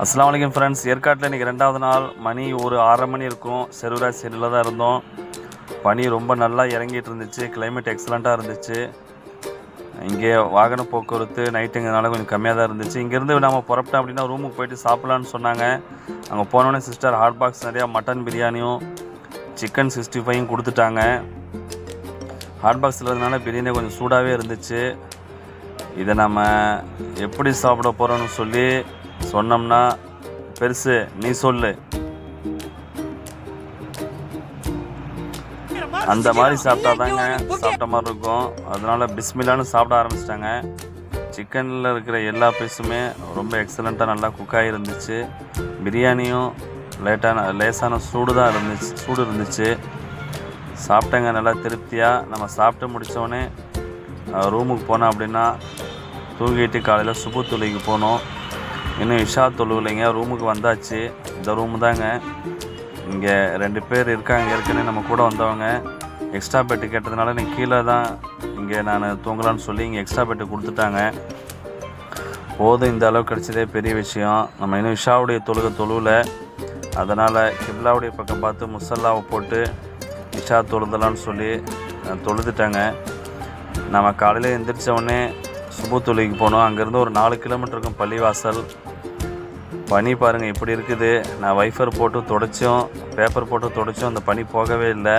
அஸ்ஸலாமு அலைக்கும் ஃப்ரெண்ட்ஸ். ஏற்காட்டில் இன்றைக்கி 2வது நாள். மணி ஒரு 6:30 மணி இருக்கும். செருவராஜ் சைடில் தான் இருந்தோம். பனி ரொம்ப நல்லா இறங்கிட்டு இருந்துச்சு. கிளைமேட் எக்ஸலண்ட்டாக இருந்துச்சு. இங்கே வாகன போக்குவரத்து நைட்டுங்கிறதுனால கொஞ்சம் கம்மியாக தான் இருந்துச்சு. இங்கேருந்து நம்ம புறப்பட்டோம் அப்படின்னா ரூமுக்கு போயிட்டு சாப்பிட்லான்னு சொன்னாங்க. அங்கே போனோடனே சிஸ்டர் ஹாட் பாக்ஸ் நிறையா மட்டன் பிரியாணியும் சிக்கன் 65யும் கொடுத்துட்டாங்க. ஹாட் பாக்ஸில் இருந்தனால பிரியாணி கொஞ்சம் சூடாகவே இருந்துச்சு. இதை நம்ம எப்படி சாப்பிட போகிறோன்னு சொல்லி சொன்னோம்னா, பெருசு நீ சொல்லு அந்த மாதிரி சாப்பிட்டா தாங்க சாப்பிட்ட மாதிரி இருக்கும். அதனால பிஸ்மில்லான்னு சாப்பிட ஆரம்பிச்சிட்டாங்க. சிக்கனில் இருக்கிற எல்லா பீஸுமே ரொம்ப எக்ஸலண்ட்டாக நல்லா குக்காகி இருந்துச்சு. பிரியாணியும் லேசான சூடு இருந்துச்சு. சாப்பிட்டங்க நல்லா திருப்தியாக. நம்ம சாப்பிட்டு முடித்தோடனே ரூமுக்கு போனோம் அப்படின்னா தூங்கிட்டு காலையில் சுபு தொழுகைக்கு போனோம். இன்னும் இஷா தொழுவில்லைங்க. ரூமுக்கு வந்தாச்சு. இந்த ரூமு தாங்க. இங்கே 2 பேர் இருக்காங்க ஏற்கனவே நம்ம கூட வந்தவங்க. எக்ஸ்ட்ரா பெட்டு கேட்டதுனால நீ கீழே தான் இங்கே நான் தூங்கலான்னு சொல்லி இங்கே எக்ஸ்ட்ரா பெட்டு கொடுத்துட்டாங்க. போதும், இந்த அளவு கிடச்சதே பெரிய விஷயம். நம்ம இன்னும் இஷாவுடைய தொழுவில், அதனால் கிப்லாவுடைய பக்கம் பார்த்து முசல்லாவை போட்டு இஷா தொழுதலான்னு சொல்லி தொழுதுட்டாங்க. நம்ம காலையில் எந்திரிச்சோடனே சுபு தொழுகைக்கு போனோம். அங்கேருந்து ஒரு 4 கிலோமீட்டர் இருக்கும் பள்ளிவாசல். பனி பாருங்கள் எப்படி இருக்குது. நான் வைஃபர் போட்டு தொடச்சோம், பேப்பர் போட்டு தொடச்சோம், அந்த பனி போகவே இல்லை.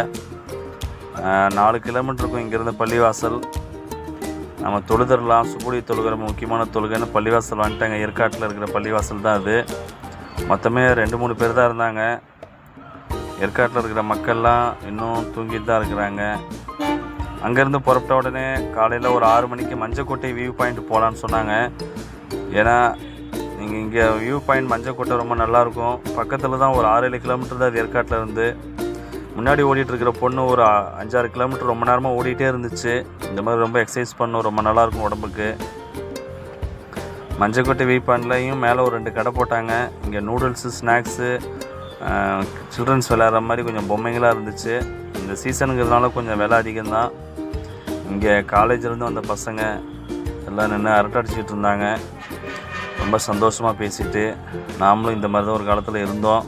4 கிலோமீட்டர் இருக்கும் இங்கேருந்து பள்ளிவாசல். நம்ம தொழுதரலாம். சுபுடி தொழுகிற முக்கியமான தொழுகைன்னு பள்ளிவாசல் வந்துட்டாங்க. ஏற்காட்டில் இருக்கிற பள்ளிவாசல் தான் அது. மொத்தமே 2-3 பேர் தான் இருந்தாங்க. ஏற்காட்டில் இருக்கிற மக்கள்லாம் இன்னும் தூங்கிட்டு தான் இருக்கிறாங்க. அங்கேருந்து புறப்பட்ட உடனே காலையில் ஒரு 6 மணிக்கு மஞ்சக்கோட்டை வியூ பாயிண்ட் போகலான்னு சொன்னாங்க. ஏன்னா நீங்கள் இங்கே வியூ பாயிண்ட் மஞ்சக்கோட்டை ரொம்ப நல்லாயிருக்கும். பக்கத்தில் தான் ஒரு 6-7 கிலோமீட்டர் தான் அது ஏற்காட்டில் இருந்து. முன்னாடி ஓடிட்டுருக்கிற பொண்ணு ஒரு 5-6 கிலோமீட்டர் ரொம்ப நேரமாக ஓடிட்டே இருந்துச்சு. இந்த மாதிரி ரொம்ப எக்ஸசைஸ் பண்ணும், ரொம்ப நல்லாயிருக்கும் உடம்புக்கு. மஞ்சக்கோட்டை வியூ பாயிண்ட்லையும் மேலே ஒரு 2 கடை போட்டாங்க. இங்கே நூடுல்ஸு, ஸ்நாக்ஸு, சில்ட்ரன்ஸ் விளையாடுற மாதிரி கொஞ்சம் பொம்மைங்களாக இருந்துச்சு. இந்த சீசனுங்கிறதுனால கொஞ்சம் விலை அதிகம்தான். இங்கே காலேஜிலேருந்து வந்த பசங்க எல்லாம் நின்று அரட்டை அடிச்சிக்கிட்டு இருந்தாங்க. ரொம்ப சந்தோஷமாக பேசிட்டு, நாமளும் இந்த மாதிரி தான் ஒரு காலத்தில் இருந்தோம்.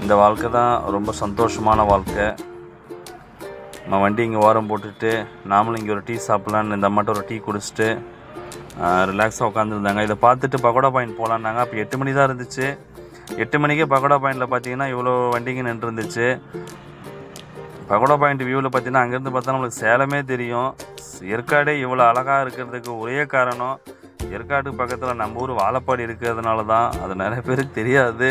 இந்த வாழ்க்கை தான் ரொம்ப சந்தோஷமான வாழ்க்கை. நம்ம வண்டி இங்கே ஓரம் போட்டுட்டு நாமளும் இங்கே ஒரு டீ சாப்பிட்லான்னு இந்த அம்மாட்ட ஒரு டீ குடிச்சிட்டு ரிலாக்ஸாக உட்காந்துருந்தாங்க. இதை பார்த்துட்டு பகோடா பாயிண்ட் போகலான்னாங்க. அப்போ 8 மணி தான் இருந்துச்சு. 8 மணிக்கே பகோடா பாயிண்டில் பார்த்தீங்கன்னா இவ்வளோ வண்டிங்க நின்று இருந்துச்சு. பகோடா பாயிண்ட் வியூவில் பார்த்தீங்கன்னா அங்கேருந்து பார்த்தா நம்மளுக்கு சேலமே தெரியும். ஏற்காடே இவ்வளோ அழகாக இருக்கிறதுக்கு ஒரே காரணம், ஏற்காட்டுக்கு பக்கத்தில் நம்ம ஊர் வாழப்பாடி இருக்கிறதுனால தான். அது நிறைய பேருக்கு தெரியாது.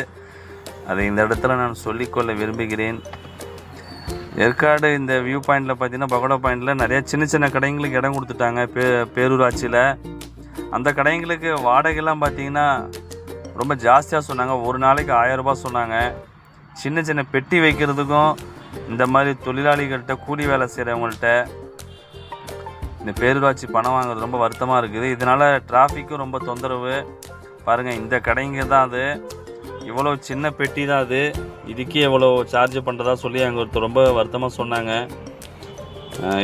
அதை இந்த இடத்துல நான் சொல்லிக்கொள்ள விரும்புகிறேன். ஏற்காடு இந்த வியூ பாயிண்டில் பார்த்தீங்கன்னா பகோடா பாயிண்டில் நிறையா சின்ன சின்ன கடைங்களுக்கு இடம் கொடுத்துட்டாங்க பேரூராட்சியில். அந்த கடைங்களுக்கு வாடகைலாம் பார்த்திங்கன்னா ரொம்ப ஜாஸ்தியாக சொன்னாங்க. ஒரு நாளைக்கு 1000 ரூபாய் சொன்னாங்க. சின்ன சின்ன பெட்டி வைக்கிறதுக்கும் இந்த மாதிரி தொழிலாளிகள்கிட்ட, கூலி வேலை செய்கிறவங்கள்ட்ட இந்த பேரூராட்சி பணம் வாங்குறது ரொம்ப வருத்தமாக இருக்குது. இதனால் டிராஃபிக்கும் ரொம்ப தொந்தரவு. பாருங்கள், இந்த கடைங்க தான் அது. இவ்வளோ சின்ன பெட்டி தான் அது. இதுக்கே எவ்வளோ சார்ஜ் பண்ணுறதா சொல்லி அங்கே ஒருத்தர் ரொம்ப வருத்தமாக சொன்னாங்க.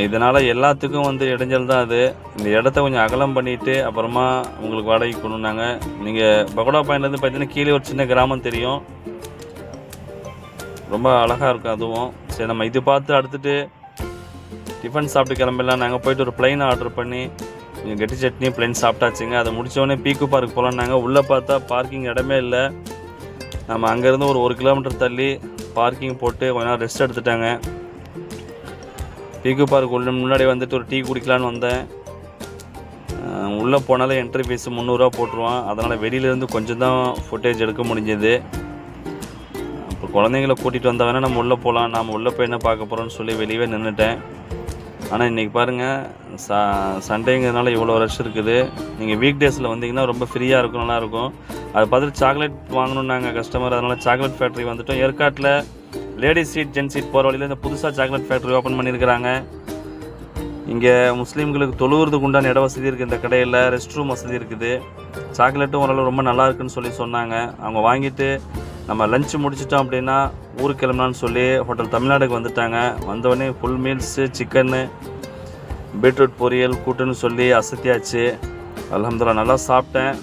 இதனால் எல்லாத்துக்கும் இடைஞ்சல் தான் அது. இந்த இடத்த கொஞ்சம் அகலம் பண்ணிவிட்டு அப்புறமா உங்களுக்கு வாடகைக்கு கொண்டுனாங்க. நீங்கள் பகோடா பாயிண்ட்லேருந்து பார்த்தீங்கன்னா கீழே ஒரு சின்ன கிராமம் தெரியும். ரொம்ப அழகாக இருக்கும் அதுவும். சரி, நம்ம இது பார்த்து அடுத்துட்டு டிஃபன் சாப்பிட்டு கிளம்பிடலாம். நாங்கள் போய்ட்டு ஒரு ப்ளைன் ஆர்டர் பண்ணி கெட்டி சட்னி ப்ளைன் சாப்பிட்டாச்சுங்க. அதை முடித்தோடனே பீக்கு பார்க் போகலான்னாங்க. உள்ளே பார்த்தா பார்க்கிங் இடமே இல்லை. நம்ம அங்கேருந்து ஒரு 1 கிலோமீட்டர் தள்ளி பார்க்கிங் போட்டு கொஞ்ச நேரம் ரெஸ்ட் எடுத்துட்டாங்க. பீக்கு பார்க் உள்ள முன்னாடி ஒரு டீ குடிக்கலான்னு வந்தேன். உள்ளே போனாலே என்ட்ரி ஃபீஸ் 300 ரூபா போட்டுருவான். அதனால் வெளியிலேருந்து கொஞ்சம் தான் ஃபுட்டேஜ் எடுக்க முடிஞ்சது. இப்போ குழந்தைங்கள கூட்டிகிட்டு வந்தாங்கன்னா நம்ம உள்ளே போகலாம். நாம் உள்ளே போய் என்ன பார்க்க போகிறோன்னு சொல்லி வெளியே நின்றுட்டேன். ஆனால் இன்றைக்கி பாருங்கள், சண்டேங்கிறதுனால இவ்வளோ ரஷ் இருக்குது. நீங்கள் வீக் டேஸில் வந்தீங்கன்னா ரொம்ப ஃப்ரீயாக இருக்கும், நல்லாயிருக்கும். அதை பார்த்துட்டு சாக்லேட் வாங்கணுன்னாங்க கஸ்டமர். அதனால் சாக்லேட் ஃபேக்ட்ரி வந்துவிட்டோம். ஏற்காட்டில் லேடிஸ் சீட், ஜென்ஸ் சீட் போகிற வழியில் இந்த புதுசாக சாக்லேட் ஃபேக்ட்ரி ஓப்பன் பண்ணியிருக்கிறாங்க. இங்கே முஸ்லீம்களுக்கு தொழுவுறதுக்கு உண்டான இட வசதி இருக்குது. இந்த கடையில் ரெஸ்ட் ரூம் வசதி இருக்குது. சாக்லேட்டும் ஓரளவு ரொம்ப நல்லா இருக்குன்னு சொல்லி சொன்னாங்க. அவங்க வாங்கிட்டு நம்ம லஞ்சு முடிச்சிட்டோம் அப்படின்னா ஊருக்கு கிளம்பலான்னு சொல்லி ஹோட்டல் தமிழ்நாடுக்கு வந்துட்டாங்க. வந்தோடனே ஃபுல் மீல்ஸு, சிக்கன்னு, பீட்ரூட் பொரியல், கூட்டுன்னு சொல்லி அசத்தியாச்சு. அல்ஹம்துலில்லாஹ் நல்லா சாப்பிட்டேன்.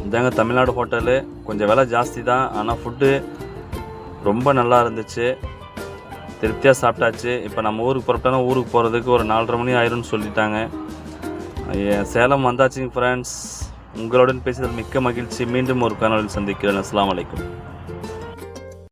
இதாங்க தமிழ்நாடு ஹோட்டலு. கொஞ்சம் விலை ஜாஸ்தி தான், ஆனால் ஃபுட்டு ரொம்ப நல்லா இருந்துச்சு. திருப்தியாக சாப்பிட்டாச்சு. இப்போ நம்ம ஊருக்கு புறப்பட்டோன்னா ஊருக்கு போகிறதுக்கு ஒரு 4:30 மணி ஆயிரும்னு சொல்லிட்டாங்க. சேலம் வந்தாச்சுங்க ஃப்ரெண்ட்ஸ். உங்களுடன் பேசியதில் மிக்க மகிழ்ச்சி. மீண்டும் ஒரு காணொலியில் சந்திக்கிறேன். அஸ்ஸலாமு அலைக்கும்.